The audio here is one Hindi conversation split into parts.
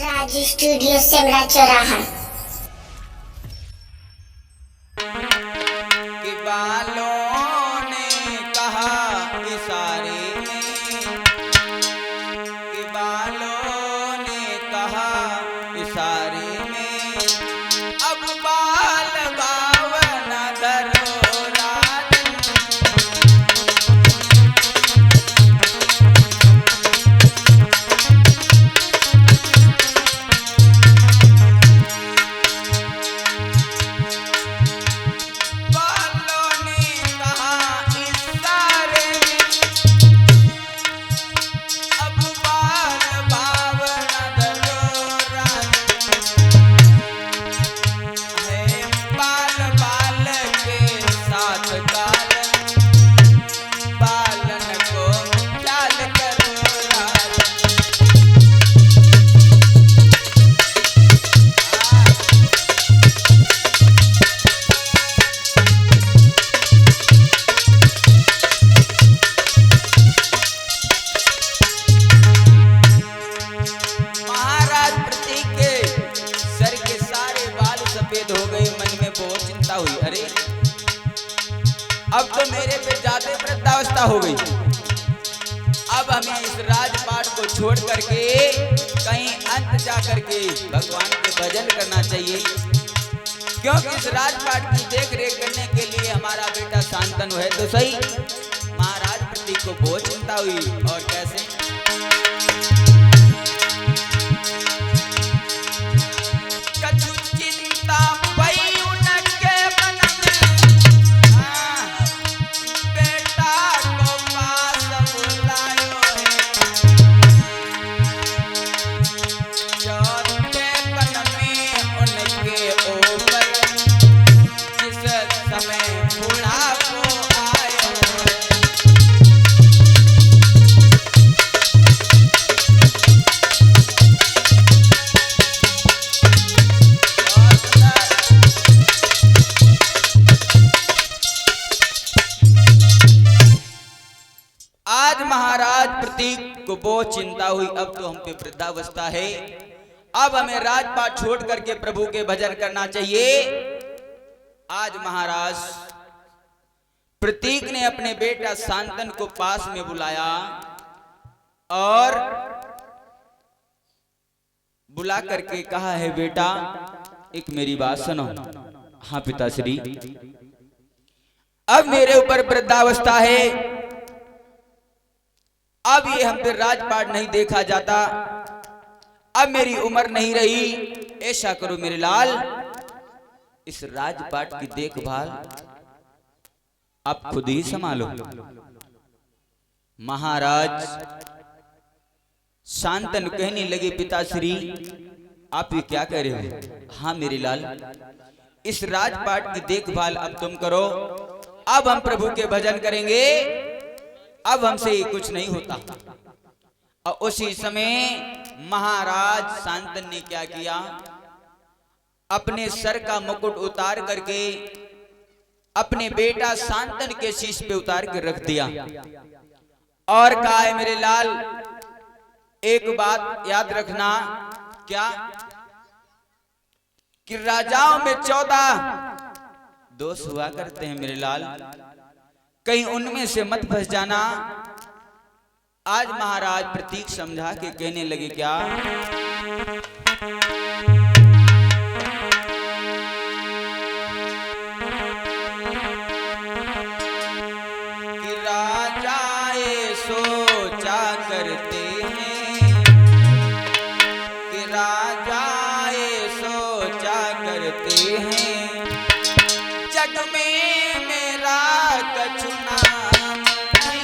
राज स्टूडियो सेमरा चौराहा। कि बालों ने कहा इशारे में, कि बालों ने कहा इशारे में, अब बाल बावन धरो राजन। बालों ने कहा इशारे में, अब बाल बावन धरो राजन। है बाल बाल के साथ कालन, बालन को ख्याल करो राजन। महाराज प्रतीक के सर के सारे बाल सफेद हो गए। मन में बहुत चिंता हुई, अरे अब तो मेरे पे ज्यादा वृद्धावस्था हो गई। अब हमें इस राजपाट को छोड़ करके कहीं अंत जा करके भगवान के भजन करना चाहिए, क्योंकि इस राजपाट की देख रेख करने के लिए हमारा बेटा शांतनु है तो सही। महाराज प्रतीक को बहुत चिंता हुई, और कैसे कछु चिंता पई उनके मन में, बेटा को पास बुलायो है। चौथे पन में उनके ऊपर जिस समय बुढ़ापो आयो है। आज महाराज प्रतीक को बहुत चिंता हुई, अब तो हम पे वृद्धावस्था है, अब हमें राजपाट छोड़ करके प्रभु के भजन करना चाहिए। आज महाराज प्रतीक ने अपने बेटा शांतन को पास में बुलाया और बुला करके कहा है, बेटा एक मेरी बात सुनो। हाँ पिताश्री, अब मेरे ऊपर वृद्धावस्था है, अब ये हम पे राजपाट नहीं देखा जाता, अब मेरी उम्र नहीं रही। ऐसा करो मेरे लाल, इस राजपाट की देखभाल आप खुद ही संभालो। महाराज शांतनु कहने लगे, पिताश्री आप ये क्या कह रहे हो? हाँ मेरे लाल, इस राजपाट की देखभाल अब तुम करो, अब हम प्रभु के भजन करेंगे, अब हमसे कुछ नहीं होता। और उसी समय महाराज शांतनु ने क्या किया, अपने सर का मुकुट उतार करके अपने बेटा शांतनु के शीश पे उतार कर रख दिया और कहा है, मेरे लाल एक बात याद रखना, क्या कि राजाओं में 14 दोष हुआ करते हैं मेरे लाल, कहीं उनमें से मत फंस जाना। आज महाराज प्रतीक समझा के कहने लगे, क्या कि राजा ये सोचा करते हैं, कि राजा ये सोचा करते हैं, जग में मेरा कछु नाम नहीं।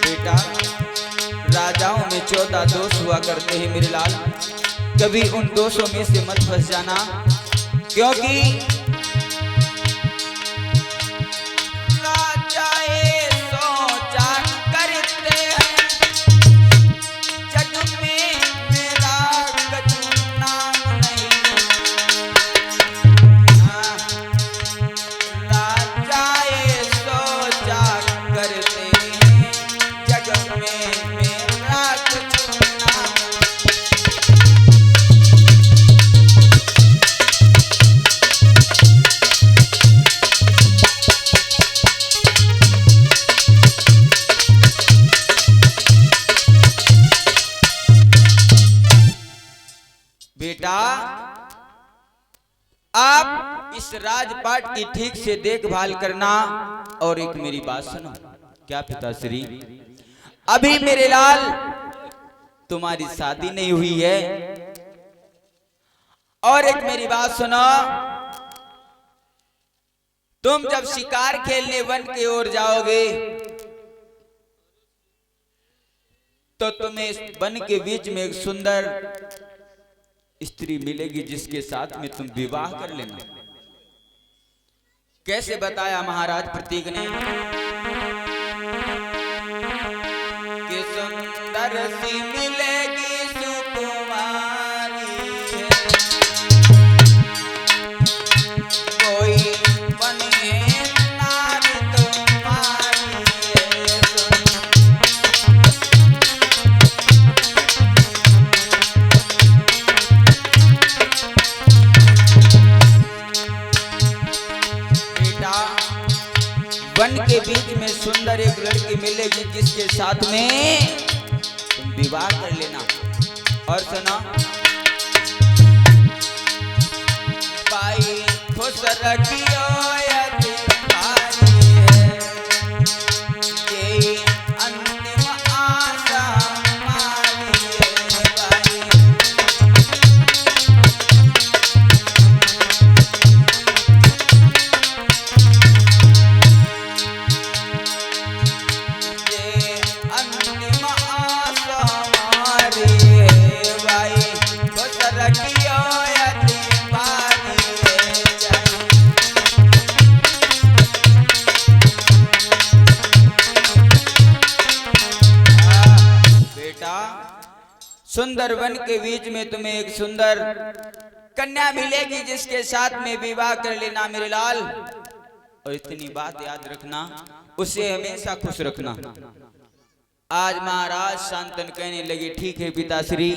बेटा राजाओं में 14 दोष हुआ करते हैं मेरे लाल, कभी उन दोषों में से मत फंस जाना, क्योंकि राजा ये सोचा करते हैं, जग में मेरा कछु नाम नहीं। आप इस राजपाट की ठीक से देखभाल करना। और एक मेरी बात सुनो। क्या पिताश्री? अभी मेरे लाल तुम्हारी शादी नहीं हुई है। और एक मेरी बात सुनो, तुम जब शिकार खेलने वन की ओर जाओगे तो तुम्हें वन के बीच में एक सुंदर स्त्री मिलेगी जिसके साथ में तुम विवाह कर लेना। कैसे बताया महाराज प्रतीक ने कि सुंदर सी मिलेगी सुकुमारी है, कोई बने नारी तुम्हारी है। वन के बीच में सुंदर एक लड़की मिलेगी जिसके साथ में तुम विवाह कर लेना। और सुना, बाई खुश रखियो यदि भारी है, ये अंतिम आशा हमारी है बाई। सुंदर वन के बीच में तुम्हें एक सुंदर कन्या मिलेगी जिसके साथ में विवाह कर लेना मेरे लाल। और इतनी बात याद रखना, उसे हमेशा खुश रखना। आज महाराज शांतन कहने लगे ठीक है पिताश्री,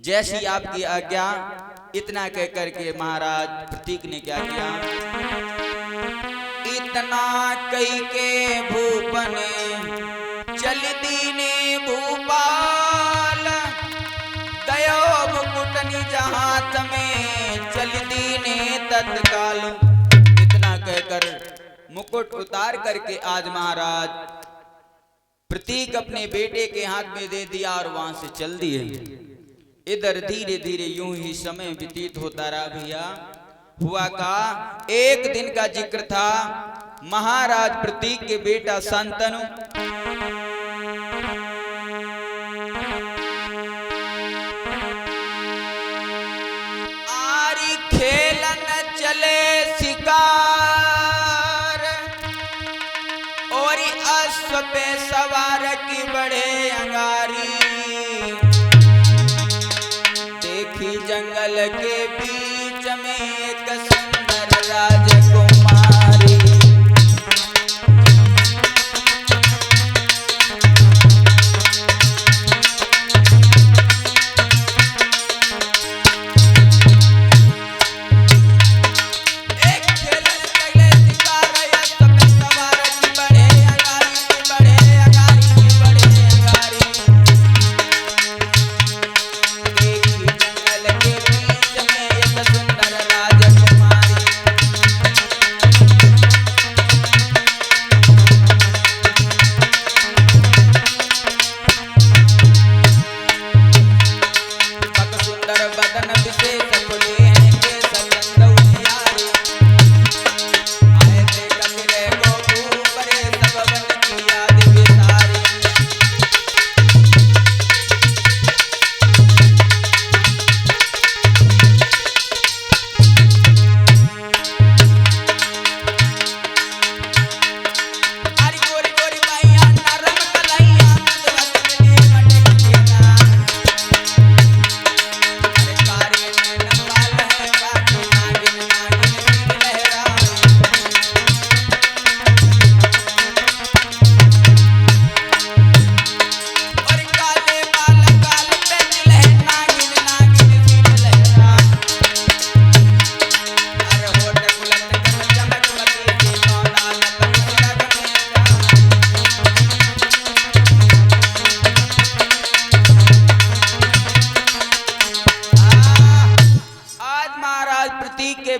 जैसी आपकी आज्ञा। इतना कह करके महाराज प्रतीक ने क्या किया, इतना कही के भूपन चल दीने भूपाल, दयो मुकुटनी जहां में चल दीने तत्काल। इतना कहकर मुकुट उतार करके आज महाराज प्रतीक अपने बेटे के हाथ में दे दिया और वहां से चल दिए। इधर धीरे धीरे यूं ही समय व्यतीत होता रहा भैया। हुआ का एक दिन का जिक्र था, महाराज प्रतीक के बेटा शांतनु आरी खेलन चले शिकार, और अश्व पे सवार की बड़े अंगारी, देखी जंगल के बीच में एक सुंदर राजकुमारी।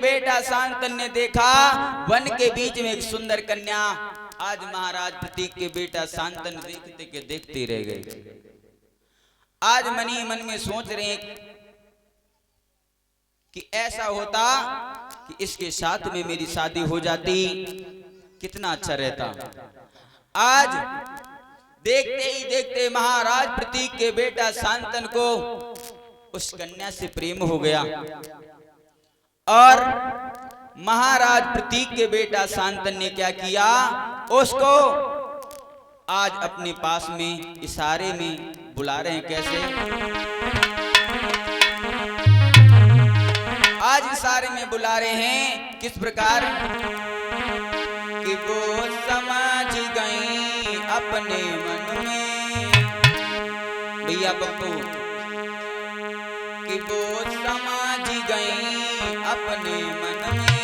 बेटा शांतनु ने देखा वन के बीच में एक सुंदर कन्या। आज महाराज प्रतीक के बेटा शांतनु देखते के देखते रह गए। आज मनी मन में सोच रहे हैं कि ऐसा होता कि इसके साथ में मेरी शादी हो जाती, कितना अच्छा रहता। आज देखते ही देखते महाराज प्रतीक के बेटा शांतनु को उस कन्या से प्रेम हो गया और महाराज प्रतीक के बेटा शांतनु ने क्या किया, उसको आज अपने पास में इशारे में बुला रहे हैं। कैसे? आज इशारे में बुला रहे हैं, किस प्रकार कि वो समझ गई अपने मन में, भैया पप्पू, कि वो समझ गई अपने मन में,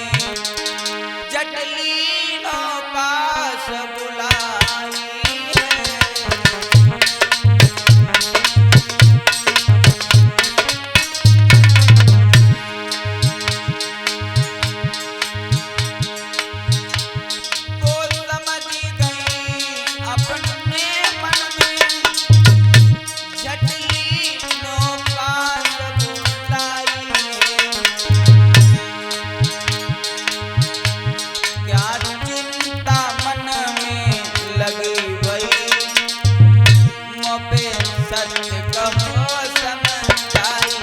जटलीनों पास बुलाई है। वो समझ गई अपने मन में, जटलीनों पास बुलाई है। क्या चिंता मन में लगी वही, मोपे सत्य कहो समझाई।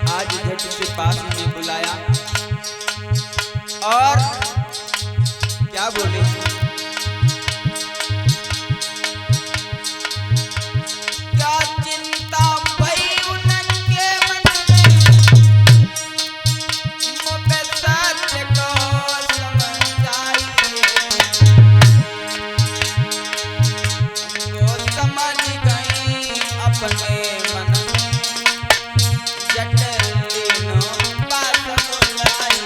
आज झट से पास में बुलाया और क्या बोले, क्या चिंता भई उनके मन में, मुझे सत्य को समझाइए। वो समझ गई अपने मन में, जटलीनों पास बुलाई।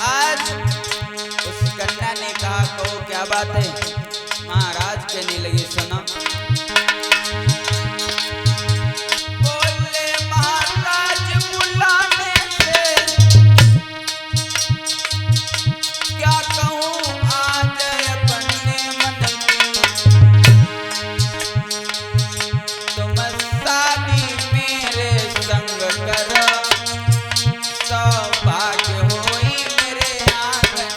आज उस कन्या ने कहा, कहो क्या बात है? महाराज कहने लगे, सुना। बोले महाराज बुलाने से क्या कहूँ आज अपने मन में, तुम शादी मेरे संग करो, सौभाग्य होई मेरे आंगन।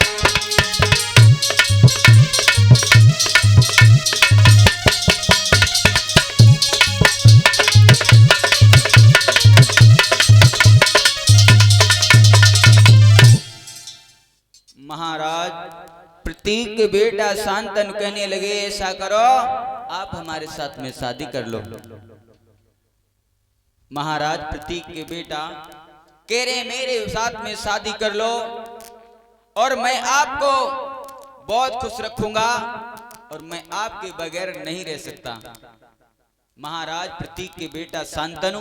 महाराज प्रतीक के बेटा शांतनु कहने लगे, ऐसा करो आप हमारे साथ में शादी कर लो। महाराज प्रतीक के बेटा कह रहे मेरे साथ में शादी कर लो और मैं आपको बहुत खुश रखूंगा और मैं आपके बगैर नहीं रह सकता। महाराज प्रतीक के बेटा शांतनु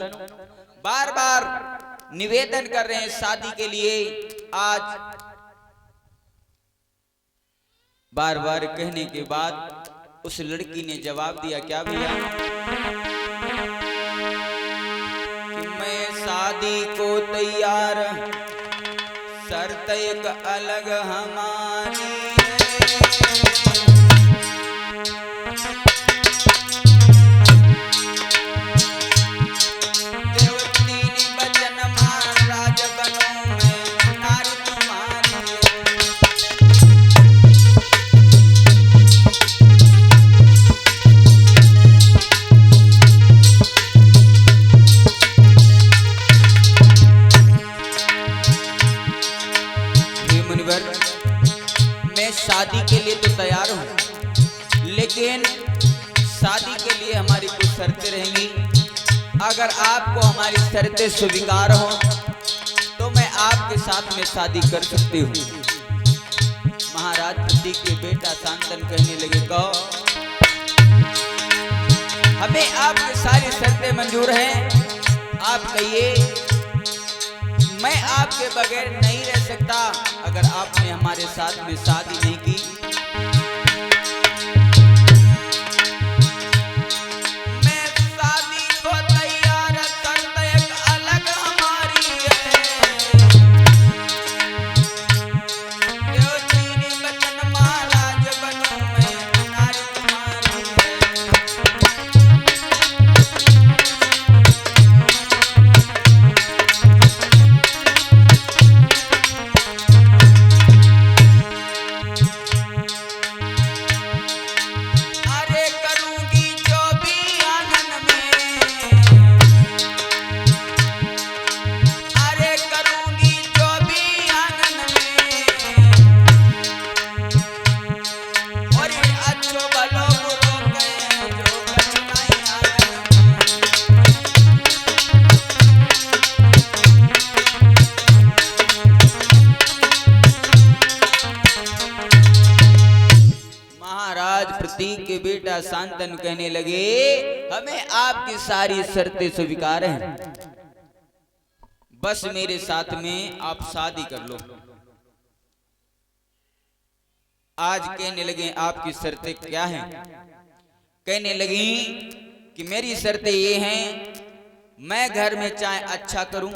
बार बार निवेदन कर रहे हैं शादी के लिए। आज बार बार कहने के बाद उस लड़की ने जवाब दिया, क्या भैया, कि मैं शादी को तैयार, शर्त एक अलग हमारी है। देवती ने वचन महाराज बनूं मैं, नारी तुम्हारी है। मैं शादी के लिए तो तैयार हूं, लेकिन शादी के लिए हमारी कुछ शर्तें रहेंगी। अगर आपको हमारी शर्तें स्वीकार हो साथ में शादी कर सकती हूँ। महाराज प्रतीक के बेटा शांतनु कहने लगे, कहो हमें आपकी सारी शर्तें मंजूर हैं। आप कहिए, मैं आपके बगैर नहीं रह सकता अगर आपने हमारे साथ में शादी नहीं की। मैं शादी को तैयार कर एक अलग हमारी है, जो तेरी बचन महाराज बनूं मैं नारी तुम्हारी है। प्रतीक के बेटा शांतनु कहने लगे, हमें आपकी सारी शर्तें स्वीकार हैं, बस मेरे साथ में आप शादी कर लो। आज कहने लगे, आपकी शर्तें क्या हैं? कहने लगी कि मेरी शर्तें ये हैं, मैं घर में चाहे अच्छा करूं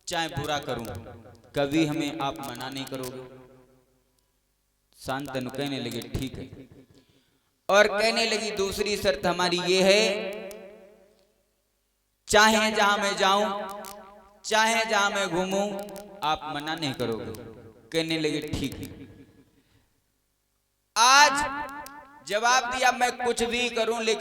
चाहे बुरा करूं, कभी हमें आप मना नहीं करोगे। शांतनु कहने लगे, ठीक है। और कहने लगी, दूसरी शर्त हमारी ये है, चाहे जहां मैं जाऊं चाहे जहां मैं घूमूं, आप मना नहीं करोगे। कहने लगे, ठीक है। आज जवाब दिया, मैं कुछ भी करूं लेकिन